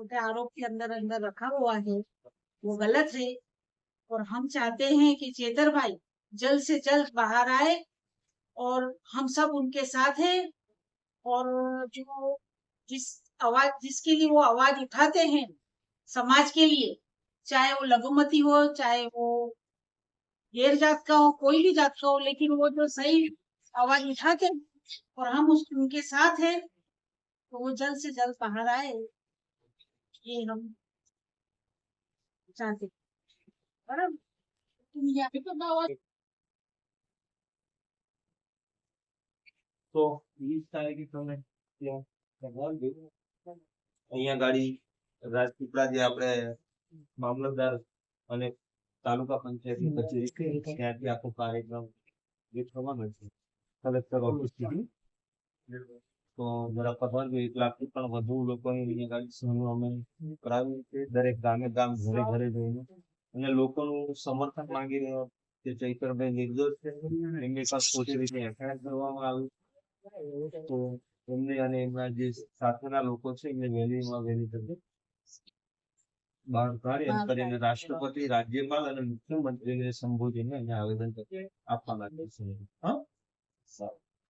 छोटे आरोप के अंदर अंदर रखा हुआ है वो गलत है। और हम चाहते हैं कि चेतर भाई जल्द से जल्द बाहर आए और हम सब उनके साथ हैं। और जो जिसके लिए वो आवाज उठाते हैं समाज के लिए, चाहे वो लघुमती हो, चाहे वो गैर जात का हो, कोई भी जात का हो, लेकिन वो जो सही आवाज उठाते हैं और हम उनके साथ हैं, तो वो जल्द से जल्द बाहर आए, ये हम चाहते हैं। बराबर? तुम यहाँ पे तो आवाज તો 20 તારીખે તમે ત્યાં ભગવાન દેવ અહીંયા ગાડી રાજપીપળા જે આપણે મામલતદાર અને તાલુકા પંચાયતની કચેરી ત્યાંથી આખો કાર્યક્રમ જે થવાનો છે કલેક્ટર ઓફિસથી તો જરા પધારજો 1 લાખથી પણ વધુ લોકોની અહીંયા ગાડી સહનું અમે કરાવ્યું છે દરેક ગામે ગામ ઘરે ઘરે જઈને અને લોકોનું સમર્થન માંગી રહ્યા કે ચૈતરભાઈ નિર્દોષ છે એમની પર ખોટી રીતે એફઆઈઆર કરવામાં આવી તો એમને અને એમના જે સાથેના લોકો છે એમને વહેલીમાં વહેલી તકે બહાર કાઢી એમ કરીને રાષ્ટ્રપતિ રાજ્યપાલ અને મુખ્યમંત્રીને સંબોધીને અહીંયા આવેદન આપવા માંગે છે. હા સારું.